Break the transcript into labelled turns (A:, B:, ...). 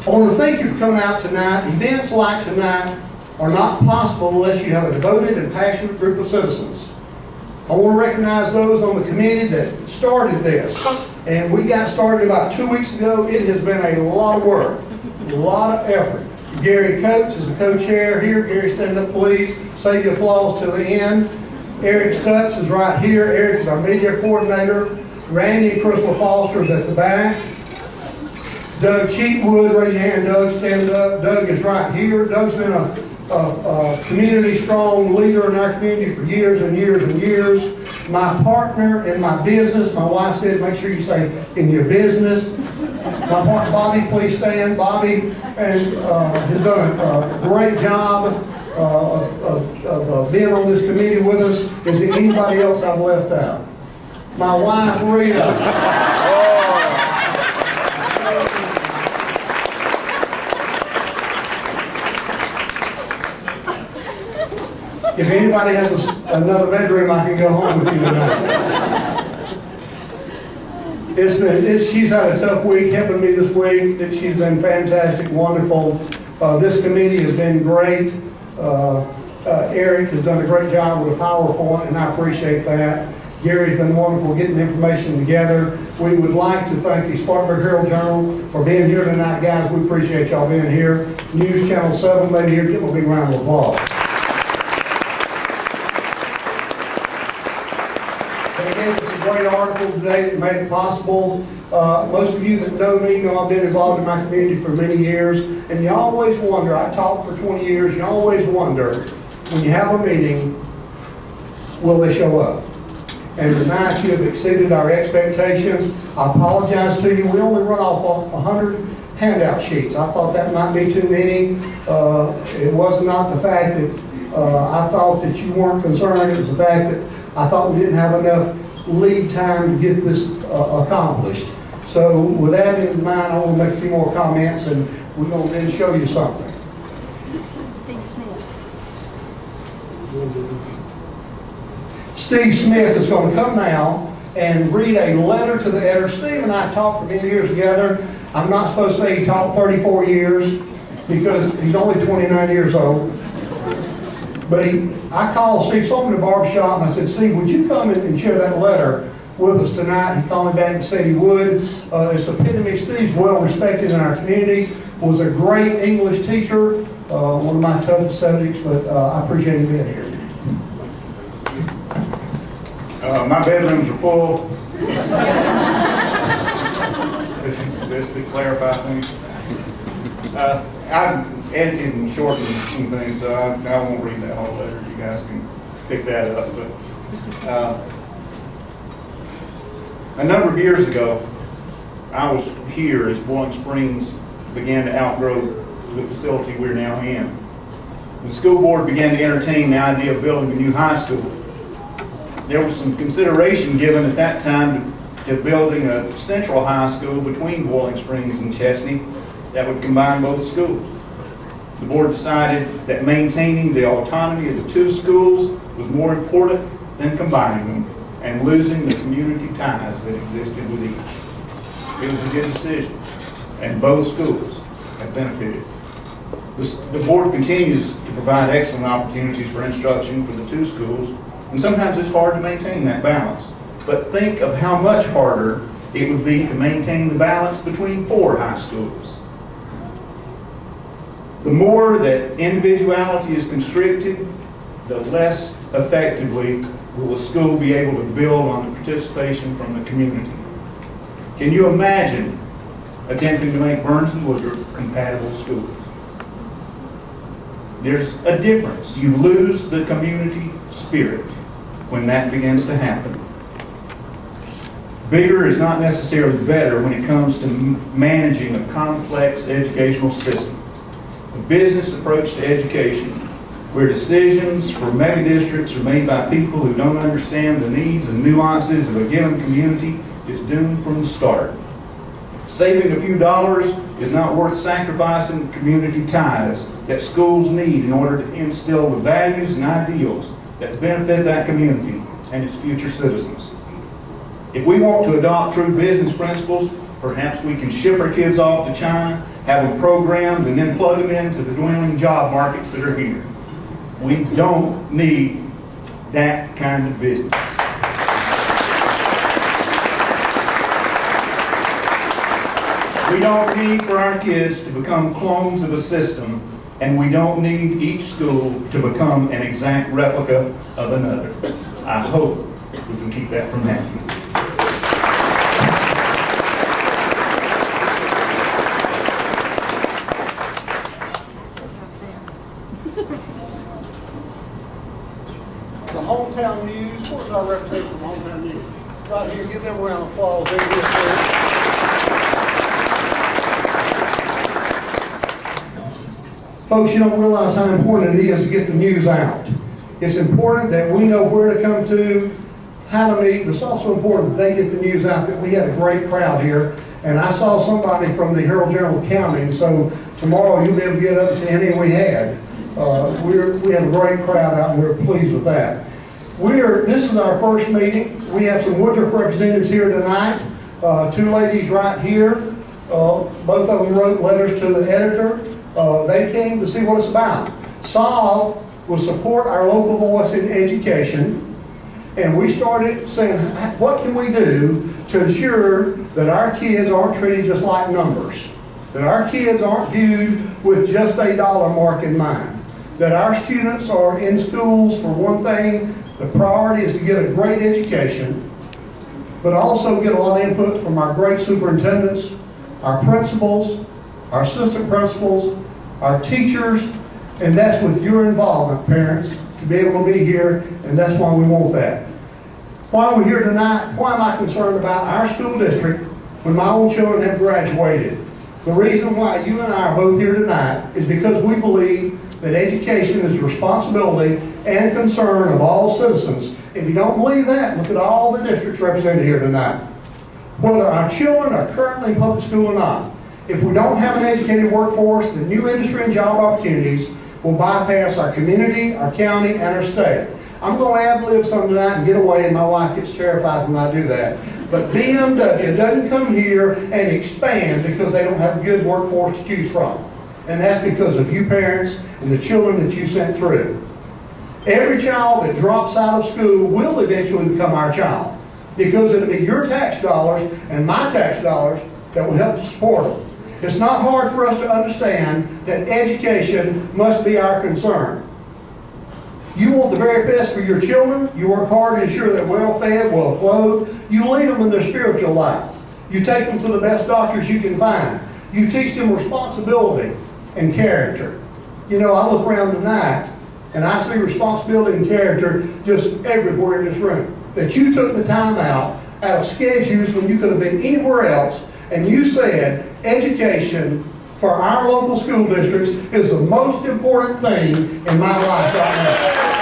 A: I want to thank you for coming out tonight. Events like tonight are not possible unless you have a devoted and passionate group of citizens. I want to recognize those on the committee that started this. And we got started about 2 weeks ago. It has been a lot of work, a lot of effort. Gary Coates is the co-chair here. Gary, stand up, please. Save the applause till the end. Eric Stutz is right here. Eric is our media coordinator. Randy and Crystal Foster is at the back. Doug Cheatwood, raise your hand, Doug, stand up. Doug is right here. Doug's been a community strong leader in our community for years and years and years. My partner in my business, my wife said, make sure you say in your business. My partner, Bobby, please stand. Bobby has done a great job of being on this committee with us. Is there anybody else I've left out? My wife, Rita. If anybody has another bedroom, I can go home with you tonight. She's had a tough week helping me this week. She's been fantastic, wonderful. This committee has been great. Eric has done a great job with a PowerPoint, and I appreciate that. Gary's been wonderful getting information together. We would like to thank the Spartanburg Herald-Journal for being here tonight, guys. We appreciate y'all being here. News Channel 7, maybe here, give them a big round of applause. They gave us a great article today that made it possible. Most of you that know me know I've been involved in my community for many years, and you always wonder, I taught for 20 years, you always wonder, when you have a meeting, will they show up? And tonight you have exceeded our expectations. I apologize to you, we only run off 100 handout sheets. I thought that might be too many. It was not the fact that I thought that you weren't concerned, it was the fact that I thought we didn't have enough lead time to get this accomplished. So with that in mind, I want to make a few more comments, and we're going to then show you something. Steve Smith is going to come now and read a letter to the editor. Steve and I taught for many years together. I'm not supposed to say he taught 34 years because he's only 29 years old. But I called Steve Sloman in the barbershop and I said, Steve, would you come and share that letter with us tonight? He called me back and said he would. It's epitome. Steve's well respected in our community, was a great English teacher, one of my toughest subjects, but I appreciate him being here.
B: My bedrooms are full. Just to clarify things. I've edited and shortened some things, so I won't read that whole letter. You guys can pick that up. But a number of years ago, I was here as Bowling Springs began to outgrow the facility we're now in. The school board began to entertain the idea of building a new high school. There was some consideration given at that time to building a central high school between Bowling Springs and Chesney that would combine both schools. The board decided that maintaining the autonomy of the two schools was more important than combining them and losing the community ties that existed with each. It was a good decision, and both schools have benefited. The board continues to provide excellent opportunities for instruction for the two schools, and sometimes it's hard to maintain that balance. But think of how much harder it would be to maintain the balance between 4 high schools. The more that individuality is constricted, the less effectively will a school be able to build on the participation from the community. Can you imagine attempting to make Burns and Woodruff compatible schools? There's a difference. You lose the community spirit when that begins to happen. Bigger is not necessarily better when it comes to managing a complex educational system. A business approach to education, where decisions for mega districts are made by people who don't understand the needs and nuances of a given community, is doomed from the start. Saving a few dollars is not worth sacrificing community ties that schools need in order to instill the values and ideals that benefit that community and its future citizens. If we want to adopt true business principles Perhaps we can ship our kids off to China, have them programmed, and then plug them into the dwindling job markets that are here. We don't need that kind of business. We don't need for our kids to become clones of a system, and we don't need each school to become an exact replica of another. I hope we can keep that from happening.
A: The hometown news, what's our reputation from hometown news? Right here, give them a round of applause. There it is. Folks, you don't realize how important it is to get the news out. It's important that we know where to come to, how to meet, but it's also important that they get the news out that we had a great crowd here. And I saw somebody from the Herald-Journal counting, so tomorrow you'll be able to get up to any we had. We had a great crowd out and we're pleased with that. This is our first meeting. We have some Woodruff representatives here tonight. Two ladies right here. Both of them wrote letters to the editor. They came to see what it's about. SOLVE will support our local voice in education. And we started saying, what can we do to ensure that our kids aren't treated just like numbers? That our kids aren't viewed with just a dollar mark in mind. That our students are in schools, for one thing, the priority is to get a great education, but also get a lot of input from our great superintendents, our principals, our assistant principals, our teachers, and that's with your involvement, parents, to be able to be here, and that's why we want that. Why we're here tonight, why am I concerned about our school district when my own children have graduated? The reason why you and I are both here tonight is because we believe that education is the responsibility and concern of all citizens. If you don't believe that, look at all the districts represented here tonight. Whether our children are currently in public school or not, if we don't have an educated workforce, the new industry and job opportunities will bypass our community, our county, and our state. I'm going to ad-lib some tonight and get away, and my wife gets terrified when I do that. But BMW doesn't come here and expand because they don't have a good workforce to choose from. And that's because of you parents and the children that you sent through. Every child that drops out of school will eventually become our child, because it'll be your tax dollars and my tax dollars that will help to support them. It's not hard for us to understand that education must be our concern. You want the very best for your children. You work hard to ensure they're well-fed, well-clothed. You lead them in their spiritual life. You take them to the best doctors you can find. You teach them responsibility and character. You know, I look around tonight and I see responsibility and character just everywhere in this room. That you took the time out of schedules when you could have been anywhere else, and you said education for our local school districts is the most important thing in my life right now.